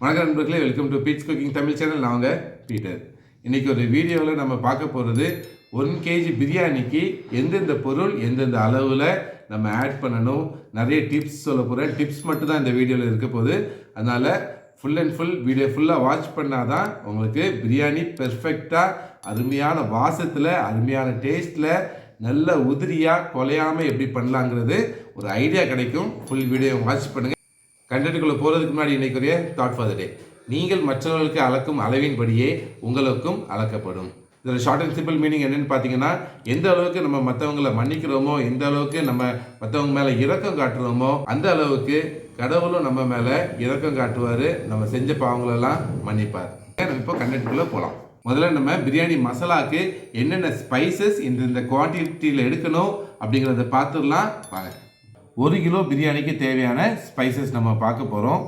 வணக்கம் நண்பர்களே, welcome to Pete's cooking Tamil channel. நான் பீட்டர். இன்றைக்கி ஒரு வீடியோவில் நம்ம பார்க்க போகிறது 1 kg பிரியாணிக்கு எந்தெந்த பொருள் எந்தெந்த அளவில் நம்ம ஆட் பண்ணணும், நிறைய டிப்ஸ் சொல்ல போகிறேன். டிப்ஸ் மட்டும் தான் இந்த வீடியோவில் இருக்க போகுது. அதனால் ஃபுல் அண்ட் ஃபுல் வீடியோ ஃபுல்லாக வாட்ச் பண்ணால் தான் உங்களுக்கு பிரியாணி பெர்ஃபெக்டாக அருமையான வாசத்தில் அருமையான டேஸ்ட்டில் நல்ல உதிரியாக குலையாமல் எப்படி பண்ணலாங்கிறது ஒரு ஐடியா கிடைக்கும். ஃபுல் வீடியோ வாட்ச் பண்ணுங்கள். கண்டென்ட்டுக்குள்ளே போகிறதுக்கு முன்னாடி இன்றைக்குரிய தாட் ஃபார் த டே. நீங்கள் மற்றவர்களுக்கு அளக்கும் அளவின்படியே உங்களுக்கும் அளக்கப்படும். இதில் ஷார்ட் அண்ட் சிம்பிள் மீனிங் என்னென்னு பார்த்தீங்கன்னா, எந்த அளவுக்கு நம்ம மற்றவங்களை மன்னிக்கிறோமோ, எந்த அளவுக்கு நம்ம மற்றவங்க மேலே இரக்கம் காட்டுறோமோ, அந்த அளவுக்கு கடவுளும் நம்ம மேலே இரக்கம் காட்டுவார், நம்ம செஞ்ச பாவங்களெல்லாம் மன்னிப்பார். நம்ம இப்போ கண்டென்ட்டுக்குள்ளே போகலாம். முதல்ல நம்ம பிரியாணி மசாலாவுக்கு என்னென்ன ஸ்பைசஸ் இந்த குவான்டிட்டியில் எடுக்கணும் அப்படிங்கிறத பார்த்துடலாம் வாங்க. 1 கிலோ பிரியாணிக்கு தேவையான ஸ்பைசஸ் நம்ம பார்க்க போகிறோம்.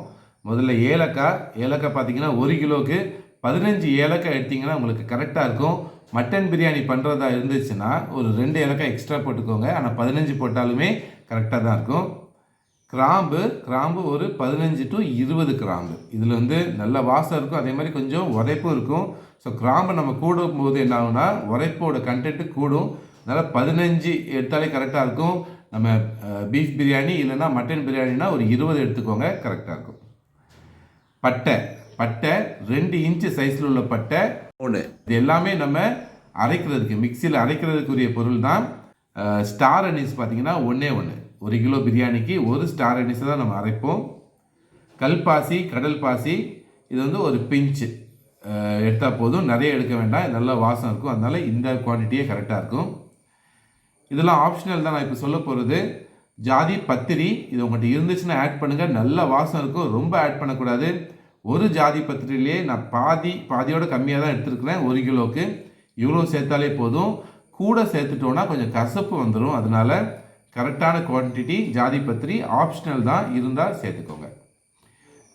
முதல்ல ஏலக்காய் பார்த்தீங்கன்னா 1 கிலோவுக்கு 15 ஏலக்காய் எடுத்திங்கன்னா உங்களுக்கு கரெக்டாக இருக்கும். மட்டன் பிரியாணி பண்ணுறதா இருந்துச்சுன்னா ஒரு 2 ஏலக்காய் எக்ஸ்ட்ரா போட்டுக்கோங்க. ஆனால் 15 போட்டாலுமே கரெக்டாக தான் இருக்கும். கிராம்பு ஒரு 15 to 20 கிராம்பு. இதில் நல்ல வாசம் இருக்கும், அதே மாதிரி கொஞ்சம் உரைப்பும் இருக்கும். ஸோ கிராம்பு நம்ம கூடும் போது என்ன ஆகுனா உரைப்போட கண்டென்ட்டு கூடும். அதனால் 15 எடுத்தாலே கரெக்டாக இருக்கும். நம்ம பீஃப் பிரியாணி இல்லைன்னா மட்டன் பிரியாணினா ஒரு 20 எடுத்துக்கோங்க, கரெக்டாக இருக்கும். பட்டை 2 இன்ச்சு சைஸில் உள்ள பட்டை 3. இது எல்லாமே நம்ம அரைக்கிறதுக்கு மிக்சியில் அரைக்கிறதுக்குரிய பொருள் தான். ஸ்டார் அனீஸ் பார்த்தீங்கன்னா 1 கிலோ பிரியாணிக்கு 1 ஸ்டார் அனீஸை தான் நம்ம அரைப்போம். கல்பாசி, கடல் பாசி இது ஒரு பிஞ்சு எடுத்தால் போதும், நிறைய எடுக்க வேண்டாம், நல்ல வாசம் இருக்கும். அதனால இந்த குவான்டிட்டியே கரெக்டாக இருக்கும். இதெல்லாம் ஆப்ஷனல் தான். நான் இப்போ சொல்ல போகிறது ஜாதி பத்திரி. இது உங்கள்கிட்ட இருந்துச்சுன்னா ஆட் பண்ணுங்கள், நல்ல வாசம் இருக்கும். ரொம்ப ஆட் பண்ணக்கூடாது. ஒரு ஜாதி பத்திரிலேயே நான் பாதியோட கம்மியாக தான் எடுத்துருக்கிறேன் 1 கிலோவுக்கு. இவ்வளோ சேர்த்தாலே போதும். கூட சேர்த்துட்டோன்னா கொஞ்சம் கசப்பு வந்துடும். அதனால கரெக்டான குவான்டிட்டி ஜாதி பத்திரி ஆப்ஷனல் தான், இருந்தால் சேர்த்துக்கோங்க.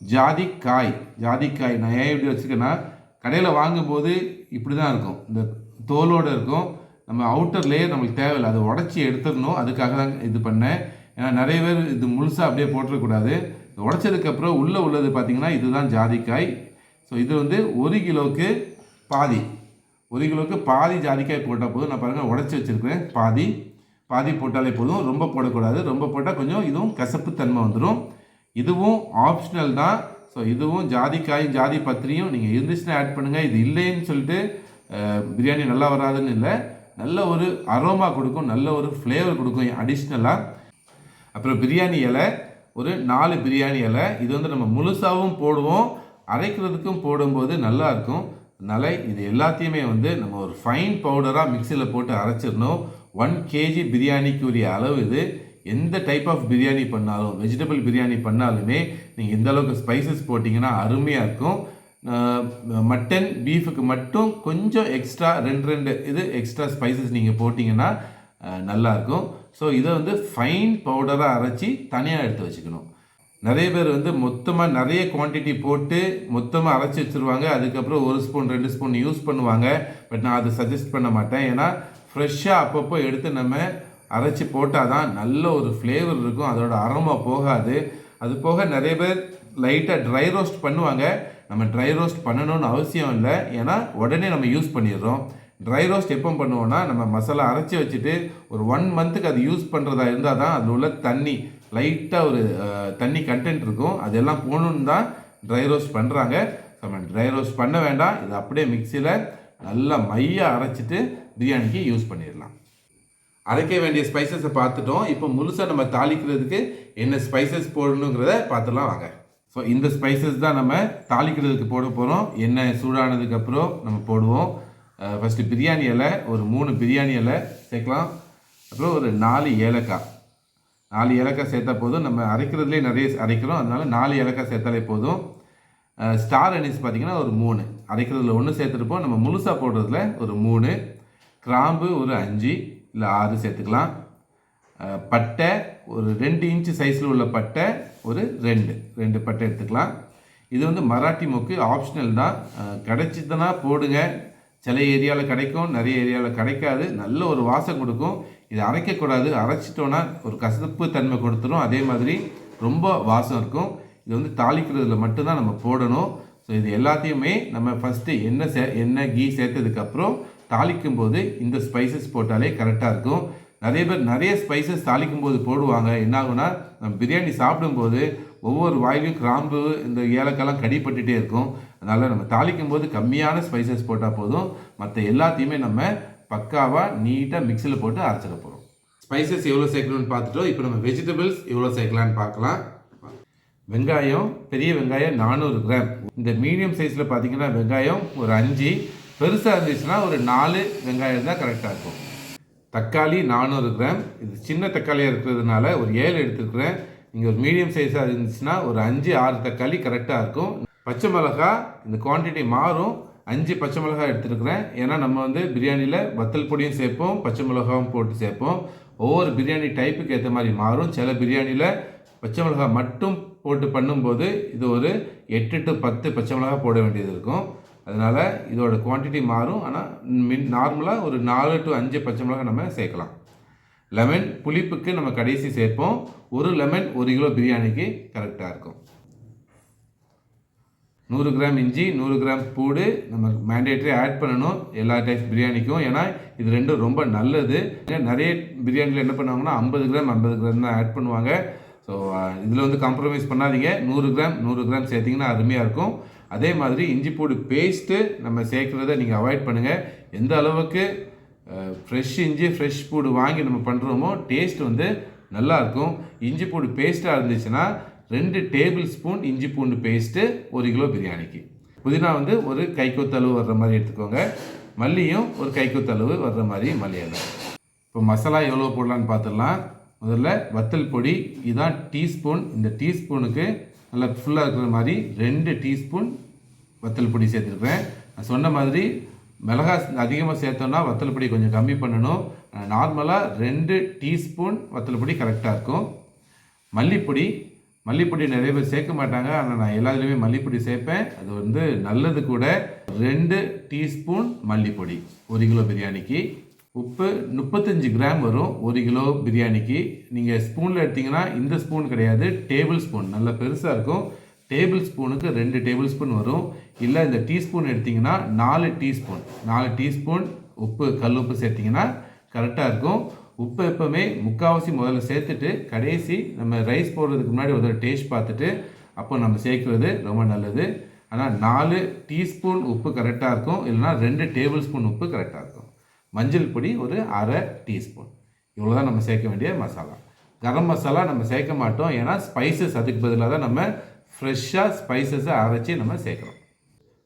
ஜாதிக்காய் நான் ஏன் எப்படி வச்சுருக்கேன்னா, கடையில் வாங்கும்போது இப்படி தான் இருக்கும், இந்த தோலோடு இருக்கும். நம்ம அவுட்டர் லேயர் நம்மளுக்கு தேவையில்லை, அதை உடச்சி எடுத்துடணும். அதுக்காக தான் இது பண்ணேன். ஏன்னா நிறைய பேர் இது முழுசாக அப்படியே போட்டுறக்கூடாது. உடச்சதுக்கப்புறம் உள்ளே உள்ளது பார்த்திங்கன்னா இதுதான் ஜாதிக்காய். ஸோ இது 1 கிலோவுக்கு பாதி ஜாதிக்காய் போட்டால் போதும். நான் பாருங்கள் உடச்சி வச்சுருக்கிறேன். பாதி போட்டாலே போதும், ரொம்ப போடக்கூடாது. ரொம்ப போட்டால் கொஞ்சம் இதுவும் கசப்புத்தன்மை வந்துடும். இதுவும் ஆப்ஷனல் தான். ஸோ இதுவும் ஜாதிக்காயும் ஜாதி பத்திரியும் நீங்கள் இருந்துச்சுன்னா ஆட் பண்ணுங்கள். இது இல்லைன்னு சொல்லிட்டு பிரியாணி நல்லா வராதுன்னு இல்லை, நல்ல ஒரு அரோமா கொடுக்கும், நல்ல ஒரு ஃப்ளேவர் கொடுக்கும் அடிஷ்னலாக. அப்புறம் பிரியாணி இலை ஒரு 4 பிரியாணி இலை. இது நம்ம முழுசாகவும் போடுவோம், அரைக்கிறதுக்கும் போடும்போது நல்லாயிருக்கும். அதனால் இது எல்லாத்தையுமே நம்ம ஒரு ஃபைன் பவுடராக மிக்சியில் போட்டு அரைச்சிடணும். 1 kg பிரியாணிக்கு உரிய அளவு இது. எந்த டைப் ஆஃப் பிரியாணி பண்ணாலும், வெஜிடபிள் பிரியாணி பண்ணாலுமே நீங்கள் இந்த அளவுக்கு ஸ்பைசஸ் போட்டிங்கன்னா அருமையாக இருக்கும். மட்டன் பீஃபுக்கு மட்டும் கொஞ்சம் எக்ஸ்ட்ரா 2 இது எக்ஸ்ட்ரா ஸ்பைசஸ் நீங்கள் போட்டிங்கன்னா நல்லாயிருக்கும். ஸோ இதை ஃபைன் பவுடராக அரைச்சி தனியாக எடுத்து வச்சுக்கணும். நிறைய பேர் மொத்தமாக நிறைய குவான்டிட்டி போட்டு மொத்தமாக அரைச்சி வச்சுருவாங்க. அதுக்கப்புறம் 1 ஸ்பூன் 2 ஸ்பூன் யூஸ் பண்ணுவாங்க. பட் நான் அதை சஜஸ்ட் பண்ண மாட்டேன். ஏன்னா ஃப்ரெஷ்ஷாக அப்பப்போ எடுத்து நம்ம அரைச்சி போட்டால் தான் நல்ல ஒரு ஃப்ளேவர் இருக்கும், அதோட அரோமா போகாது. அது போக நிறைய பேர் லைட்டாக ட்ரை ரோஸ்ட் பண்ணுவாங்க. நம்ம ட்ரை ரோஸ்ட் பண்ணணும்னு அவசியம் இல்லை, ஏன்னா உடனே நம்ம யூஸ் பண்ணிடுறோம். ட்ரை ரோஸ்ட் எப்போ பண்ணுவோன்னா, நம்ம மசாலா அரைச்சி வச்சுட்டு ஒரு 1 மந்த்துக்கு அது யூஸ் பண்ணுறதா இருந்தால் தான் அதில் உள்ள தண்ணி லைட்டாக ஒரு தண்ணி கண்டென்ட் இருக்கும், அதெல்லாம் போகணுன்னு தான் ட்ரை ரோஸ்ட் பண்ணுறாங்க. நம்ம ட்ரை ரோஸ்ட் பண்ண வேண்டாம், இது அப்படியே மிக்சியில் நல்லா மையாக அரைச்சிட்டு பிரியாணிக்கு யூஸ் பண்ணிடலாம். அரைக்க வேண்டிய ஸ்பைசஸை பார்த்துட்டோம். இப்போ முழுசாக நம்ம தாளிக்கிறதுக்கு என்ன ஸ்பைசஸ் போடணுங்கிறத பார்த்துலாம் வாங்க. ஸோ இந்த ஸ்பைசஸ் தான் நம்ம தாளிக்கிறதுக்கு போட போகிறோம். எண்ணெய் சூடானதுக்கப்புறம் நம்ம போடுவோம். ஃபஸ்ட்டு பிரியாணி இலை ஒரு 3 பிரியாணி இலை சேர்க்கலாம். அப்புறம் ஒரு 4 ஏலக்காய் சேர்த்தா போதும். நம்ம அரைக்கிறதுலேயே நிறைய அரைக்கிறோம், அதனால 4 ஏலக்காய் சேர்த்தாலே போதும். ஸ்டார் அனீஸ் பார்த்திங்கன்னா ஒரு 3, அரைக்கிறதுல 1 சேர்த்துருப்போம். நம்ம முழுசாக போடுறதுல ஒரு 3. கிராம்பு ஒரு 5 இல்லை 6 சேர்த்துக்கலாம். பட்டை ஒரு 2 இன்ச்சு சைஸில் உள்ள பட்டை ஒரு 2 பட்டை எடுத்துக்கலாம். இது மராட்டி மொக்கு ஆப்ஷனல் தான், கிடைச்சிதுன்னா போடுங்க. சில ஏரியாவில் கிடைக்கும், நிறைய ஏரியாவில் கிடைக்காது. நல்ல ஒரு வாசம் கொடுக்கும். இதை அரைக்கக்கூடாது, அரைச்சிட்டோன்னா ஒரு கசப்பு தன்மை கொடுத்துரும். அதே மாதிரி ரொம்ப வாசம் இருக்கும். இது வந்து தாளிக்கிறதுல மட்டும்தான் நம்ம போடணும். ஸோ இது எல்லாத்தையுமே நம்ம ஃபஸ்ட்டு எண்ணெய் கீ சேர்த்ததுக்கப்புறம் தாளிக்கும் போது இந்த ஸ்பைசஸ் போட்டாலே கரெக்டாக இருக்கும். நிறைய பேர் நிறைய ஸ்பைசஸ் தாளிக்கும் போது போடுவாங்க. என்ன ஆகுனா நம்ம பிரியாணி சாப்பிடும்போது ஒவ்வொரு வாயிலும் கிராம்பு இந்த ஏலக்காய்லாம் கடிப்பட்டுகிட்டே இருக்கும். அதனால் நம்ம தாளிக்கும் போது கம்மியான ஸ்பைசஸ் போட்டால் போதும். மற்ற எல்லாத்தையுமே நம்ம பக்காவாக நீட்டாக மிக்சியில் போட்டு அரைச்சிட போகிறோம். ஸ்பைசஸ் எவ்வளோ சேர்க்கணும்னு பார்த்துட்டோம். இப்போ நம்ம வெஜிடபிள்ஸ் எவ்வளோ சேர்க்கலான்னு பார்க்கலாம். வெங்காயம், பெரிய வெங்காயம் 400 கிராம். இந்த மீடியம் சைஸில் பார்த்தீங்கன்னா வெங்காயம் ஒரு 5, பெருசாக இருந்துச்சுன்னா ஒரு 4 வெங்காயம் தான் கரெக்டாக இருக்கும். தக்காளி 400 கிராம். இது சின்ன தக்காளியாக இருக்கிறதுனால ஒரு 7 எடுத்துக்கிறேன். நீங்கள் ஒரு மீடியம் சைஸாக இருந்துச்சுன்னா ஒரு 5, 6 தக்காளி கரெக்டாக இருக்கும். பச்சை மிளகா இந்த குவான்டிட்டி மாறும். 5 பச்சை மிளகாய் எடுத்துருக்கிறேன். ஏன்னா நம்ம வந்து பிரியாணியில் வத்தல் பொடியும் சேர்ப்போம், பச்சை மிளகாவும் போட்டு சேர்ப்போம். ஒவ்வொரு பிரியாணி டைப்புக்கு ஏற்ற மாதிரி மாறும். சில பிரியாணியில் பச்சை மிளகாய் மட்டும் போட்டு பண்ணும்போது இது ஒரு 8 to 10 பச்சை மிளகாய் போட வேண்டியது இருக்கும். அதனால் இதோட குவான்டிட்டி மாறும். ஆனால் நார்மலாக ஒரு 4 to 5 பச்சை மிளகாய் நம்ம சேர்க்கலாம். லெமன் புளிப்புக்கு நம்ம கடைசி சேர்ப்போம். ஒரு லெமன் 1 கிலோ பிரியாணிக்கு கரெக்டாக இருக்கும். 100 கிராம் இஞ்சி, 100 கிராம் பூடு நம்ம மேண்டேட்டரி ஆட் பண்ணணும் எல்லா டைப் பிரியாணிக்கும். ஏன்னா இது ரெண்டும் ரொம்ப நல்லது. நிறைய பிரியாணியில் என்ன பண்ணுவாங்கன்னா 50 கிராம் தான் ஆட் பண்ணுவாங்க. ஸோ இதில் வந்து காம்ப்ரமைஸ் பண்ணாதீங்க. 100 கிராம் சேர்த்திங்கன்னா அருமையாக இருக்கும். அதே மாதிரி இஞ்சி பூடு பேஸ்ட்டு நம்ம சேர்க்குறத நீங்கள் அவாய்ட் பண்ணுங்கள். எந்த அளவுக்கு ஃப்ரெஷ் இஞ்சி ஃப்ரெஷ் பூடு வாங்கி நம்ம பண்ணுறோமோ டேஸ்ட் வந்து நல்லாயிருக்கும். இஞ்சி பூடு பேஸ்ட்டாக இருந்துச்சுன்னா 2 டேபிள் ஸ்பூன் இஞ்சி பூண்டு பேஸ்ட்டு 1 கிலோ பிரியாணிக்கு. புதினா வந்து ஒரு கைக்கொத்தளவு வர்ற மாதிரி எடுத்துக்கோங்க. மல்லியும் ஒரு கைக்கொத்தளவு வர்ற மாதிரி மல்லியெல்லாம். இப்போ மசாலா எவ்வளோ போடலான்னு பார்த்துடலாம். முதல்ல வத்தல் பொடி இதுதான் டீஸ்பூன். இந்த டீஸ்பூனுக்கு நல்லா ஃபுல்லாக இருக்கிற மாதிரி 2 டீஸ்பூன் வத்தல் பொடி சேர்த்துருக்குறேன். நான் சொன்ன மாதிரி மிளகாய் அதிகமாக சேர்த்தோன்னா வத்தல் பொடி கொஞ்சம் கம்மி பண்ணணும். நார்மலாக 2 டீஸ்பூன் வத்தல் பொடி கரெக்டாக இருக்கும். மல்லிப்பொடி நிறைய பேர் சேர்க்க மாட்டாங்க. ஆனால் நான் எல்லாத்துலேயுமே மல்லிப்பொடி சேர்ப்பேன். அது வந்து நல்லது கூட. 2 டீஸ்பூன் மல்லிப்பொடி 1 கிலோ பிரியாணிக்கு. உப்பு 35 கிராம் வரும் 1 கிலோ பிரியாணிக்கு. நீங்கள் ஸ்பூனில் எடுத்திங்கன்னா இந்த ஸ்பூன் கிடையாது, டேபிள் ஸ்பூன் நல்லா பெருசாக இருக்கும். டேபிள் ஸ்பூனுக்கு 2 டேபிள் ஸ்பூன் வரும். இல்லை இந்த டீஸ்பூன் எடுத்திங்கன்னா 4 டீஸ்பூன் உப்பு, கல் உப்பு சேர்த்திங்கன்னா கரெக்டாக இருக்கும். உப்பு எப்போவுமே முக்கால்வாசி முதல்ல சேர்த்துட்டு கடைசி நம்ம ரைஸ் போடுறதுக்கு முன்னாடி ஒரு டேஸ்ட் பார்த்துட்டு அப்போ நம்ம சேர்க்குறது ரொம்ப நல்லது. ஆனால் 4 டீஸ்பூன் உப்பு கரெக்டாக இருக்கும். இல்லைனா 2 டேபிள் ஸ்பூன் உப்பு கரெக்டாக இருக்கும். மஞ்சள் பொடி ஒரு அரை டீஸ்பூன். இவ்வளோ தான் நம்ம சேர்க்க வேண்டிய மசாலா. கரம் மசாலா நம்ம சேர்க்க மாட்டோம். ஏன்னா ஸ்பைசஸ் அதுக்கு பதிலாக தான் நம்ம ஃப்ரெஷ்ஷாக ஸ்பைசஸை அரைச்சி நம்ம சேர்க்குறோம்.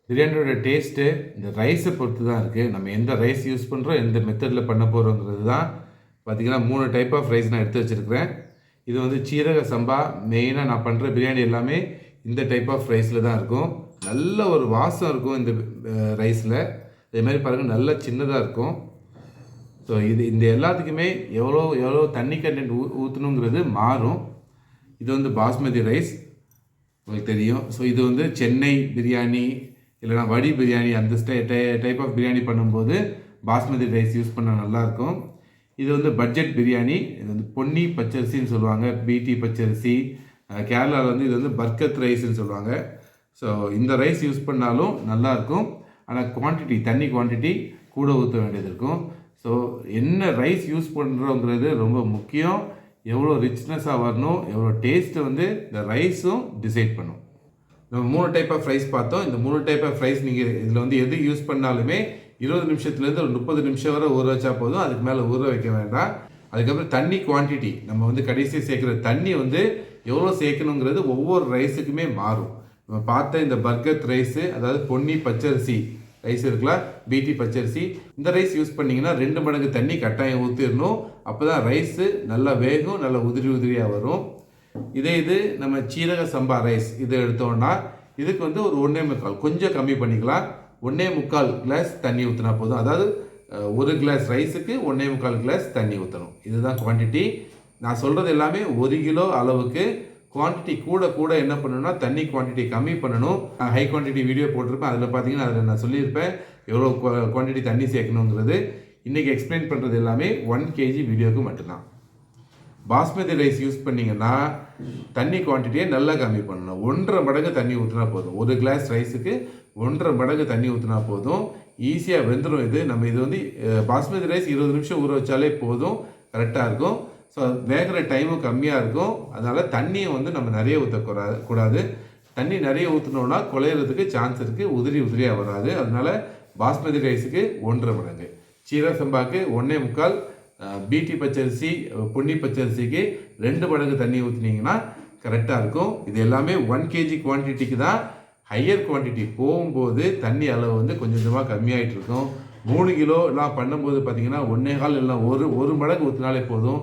பிரியாணியோட டேஸ்ட்டு இந்த ரைஸை பொறுத்து தான் இருக்குது. நம்ம எந்த ரைஸ் யூஸ் பண்ணுறோம், எந்த மெத்தடில் பண்ண போகிறோங்கிறது தான். பார்த்திங்கன்னா 3 டைப் ஆஃப் ரைஸ் நான் எடுத்து வச்சுருக்கிறேன். இது வந்து சீரக சம்பா. மெயினாக நான் பண்ணுற பிரியாணி எல்லாமே இந்த டைப் ஆஃப் ரைஸில் தான் இருக்கும். நல்ல ஒரு வாசம் இருக்கும் இந்த ரைஸில். அதே மாதிரி பாருங்கள் நல்லா சின்னதாக இருக்கும். ஸோ இந்த எல்லாத்துக்குமே எவ்வளோ தண்ணி கண்டென்ட் ஊற்றணுங்கிறது மாறும். இது வந்து பாஸ்மதி ரைஸ் உங்களுக்கு தெரியும். ஸோ இது வந்து சென்னை பிரியாணி இல்லைனா வடி பிரியாணி அந்த டைப் ஆஃப் பிரியாணி பண்ணும்போது பாஸ்மதி ரைஸ் யூஸ் பண்ணால் நல்லாயிருக்கும். இது வந்து பட்ஜெட் பிரியாணி. இது வந்து பொன்னி பச்சரிசின்னு சொல்லுவாங்க, பிடி பச்சரிசி. கேரளாவில் வந்து இது வந்து பர்கத் ரைஸ்ன்னு சொல்லுவாங்க. ஸோ இந்த ரைஸ் யூஸ் பண்ணாலும் நல்லாயிருக்கும். ஆனால் தண்ணி குவான்டிட்டி கூட ஊற்ற வேண்டியது இருக்கும். ஸோ என்ன ரைஸ் யூஸ் பண்ணுறோங்கிறது ரொம்ப முக்கியம். எவ்வளோ ரிச்னஸாக வரணும், எவ்வளோ டேஸ்ட்டு வந்து இந்த ரைஸும் டிசைட் பண்ணும். நம்ம 3 டைப் ஆஃப் ரைஸ் பார்த்தோம். இந்த 3 டைப் ஆஃப் ரைஸ் நீங்கள் இதில் வந்து எது யூஸ் பண்ணாலுமே 20 நிமிஷத்துலேருந்து ஒரு 30 நிமிஷம் வரை ஊற வச்சா போதும். அதுக்கு மேலே ஊற வைக்க வேண்டாம். அதுக்கப்புறம் தண்ணி குவான்டிட்டி நம்ம வந்து கடைசியாக சேர்க்குற தண்ணி வந்து எவ்வளோ சேர்க்கணுங்கிறது ஒவ்வொரு ரைஸுக்குமே மாறும். நம்ம பார்த்த இந்த பர்கத் ரைஸு, அதாவது பொன்னி பச்சரிசி ரைஸ் இருக்கலாம், பிடி பச்சரிசி, இந்த ரைஸ் யூஸ் பண்ணிங்கன்னா 2 மடங்கு தண்ணி கட்டாயம் ஊற்றிடணும். அப்போ தான் ரைஸு நல்லா வேகும், நல்லா உதிரியாக வரும். இது நம்ம சீரக சம்பா ரைஸ் இது எடுத்தோம்னா இதுக்கு வந்து ஒரு 1.25 கொஞ்சம் கம்மி பண்ணிக்கலாம். 1.25 கிளாஸ் தண்ணி ஊற்றினா போதும். அதாவது 1 கிளாஸ் ரைஸுக்கு 1.25 கிளாஸ் தண்ணி ஊற்றணும். இதுதான் குவான்டிட்டி. நான் சொல்கிறது எல்லாமே 1 கிலோ அளவுக்கு. குவான்டிட்டி கூட என்ன பண்ணணும்னா தண்ணி குவான்டிட்டி கம்மி பண்ணணும். நான் ஹை குவான்டிட்டி வீடியோ போட்டிருப்பேன். அதில் பார்த்தீங்கன்னா அதில் நான் சொல்லியிருப்பேன் எவ்வளோ குவான்டிட்டி தண்ணி சேர்க்கணுங்கிறது. இன்றைக்கி எக்ஸ்பிளைன் பண்ணுறது எல்லாமே 1 kg வீடியோவுக்கு மட்டும்தான். பாஸ்மதி ரைஸ் யூஸ் பண்ணிங்கன்னா தண்ணி குவான்டிட்டியை நல்லா கம்மி பண்ணணும். 1.5 மடங்கு தண்ணி ஊற்றினா போதும். ஒரு கிளாஸ் ரைஸுக்கு 1.5 மடங்கு தண்ணி ஊற்றினா போதும். ஈஸியாக வெந்துடும். இது வந்து பாஸ்மதி ரைஸ் 20 நிமிஷம் ஊற வச்சாலே போதும், கரெக்டாக இருக்கும். ஸோ வேகிற டைமும் கம்மியாக இருக்கும். அதனால் தண்ணியை வந்து நம்ம நிறைய ஊற்றக்கூடாது. தண்ணி நிறைய ஊற்றினோன்னா குழையிறதுக்கு சான்ஸ் இருக்குது, உதிரியாக வராது. அதனால் பாஸ்மதி ரைஸுக்கு 1.5 மடங்கு, சீரக சம்பாவுக்கு 1.25, பிடி பச்சரிசி பொன்னி பச்சரிசிக்கு 2 மடங்கு தண்ணி ஊற்றினீங்கன்னா கரெக்டாக இருக்கும். இது எல்லாமே 1 kg குவான்டிட்டிக்கு தான். ஹையர் குவான்டிட்டி போகும்போது தண்ணி அளவு வந்து கொஞ்சம் கொஞ்சமாக கம்மியாகிட்டு இருக்கும். 3 கிலோலாம் பண்ணும்போது பார்த்தீங்கன்னா 1.25 இல்லை 1 மடங்கு ஊற்றினாலே போதும்.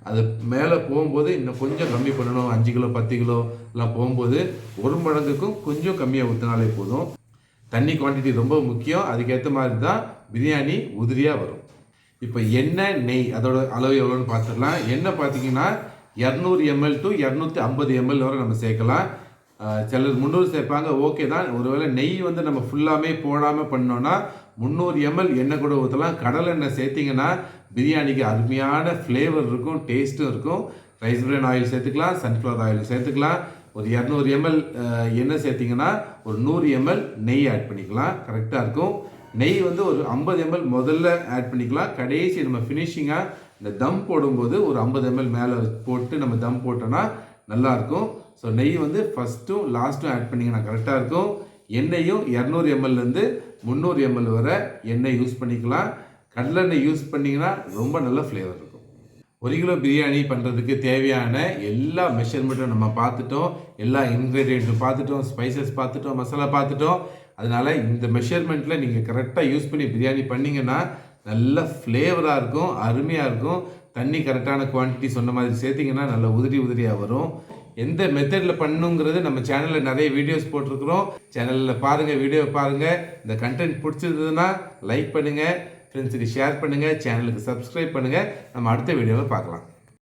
அது மேலே போகும்போது இன்னும் கொஞ்சம் கம்மி பண்ணணும். 5 கிலோ 10 கிலோலாம் போகும்போது 1 மடங்குக்கும் கொஞ்சம் கம்மியாக ஊற்றினாலே போதும். தண்ணி குவான்டிட்டி ரொம்ப முக்கியம். அதுக்கேற்ற மாதிரி தான் பிரியாணி உதிரியாக வரும். இப்போ எண்ணெய் நெய் அதோட அளவு எவ்வளோன்னு பார்த்துடலாம். எண்ணெய் பார்த்தீங்கன்னா 200 ml to 250 ml வரை நம்ம சேர்க்கலாம். சிலர் 300 சேர்ப்பாங்க, ஓகே தான். ஒருவேளை நெய் வந்து நம்ம ஃபுல்லாமே போடாமல் பண்ணோன்னா 300 ml எண்ணெய் கூட ஊற்றலாம். கடலை எண்ணெய் சேர்த்திங்கன்னா பிரியாணிக்கு அருமையான ஃப்ளேவர் இருக்கும், டேஸ்ட்டும் இருக்கும். ரைஸ் பிரான் ஆயில் சேர்த்துக்கலாம், சன்ஃப்ளவர் ஆயில் சேர்த்துக்கலாம். ஒரு 200 ml எண்ணெய் சேர்த்திங்கன்னா ஒரு 100 ml நெய் ஆட் பண்ணிக்கலாம், கரெக்டாக இருக்கும். நெய் வந்து ஒரு 50 ml முதல்ல ஆட் பண்ணிக்கலாம். கடைசி நம்ம ஃபினிஷிங்காக இந்த தம் போடும்போது ஒரு 50 ml மேலே போட்டு நம்ம தம் போட்டோன்னா நல்லாயிருக்கும். ஸோ நெய் வந்து ஃபஸ்ட்டும் லாஸ்ட்டும் ஆட் பண்ணிங்கன்னா கரெக்டாக இருக்கும். எண்ணெயும் 200 mlலேருந்து 300 ml வரை எண்ணெய் யூஸ் பண்ணிக்கலாம். கடலெண்ணெய் யூஸ் பண்ணிங்கன்னா ரொம்ப நல்ல ஃப்ளேவர் இருக்கும். 1 கிலோ பிரியாணி பண்ணுறதுக்கு தேவையான எல்லா மெஷர்மெண்ட்டும் நம்ம பார்த்துட்டோம். எல்லா இன்க்ரீடியண்ட்டும் பார்த்துட்டோம், ஸ்பைசஸ் பார்த்துட்டோம், மசாலா பார்த்துட்டோம். அதனால் இந்த மெஷர்மெண்ட்டில் நீங்கள் கரெக்டாக யூஸ் பண்ணி பிரியாணி பண்ணிங்கன்னா நல்ல ஃப்ளேவராக இருக்கும், அருமையாக இருக்கும். தண்ணி கரெக்டான குவான்டிட்டி சொன்ன மாதிரி சேர்த்திங்கன்னா நல்ல உதிரியாக வரும். எந்த மெத்தடில் பண்ணுங்கிறது நம்ம சேனலில் நிறைய வீடியோஸ் போட்டிருக்கிறோம். சேனலில் பாருங்கள், வீடியோ பாருங்கள். இந்த கண்டென்ட் பிடிச்சிருந்ததுன்னா லைக் பண்ணுங்கள், ஃப்ரெண்ட்ஸுக்கு ஷேர் பண்ணுங்கள், சேனலுக்கு சப்ஸ்கிரைப் பண்ணுங்கள். நம்ம அடுத்த வீடியோவில் பார்க்கலாம்.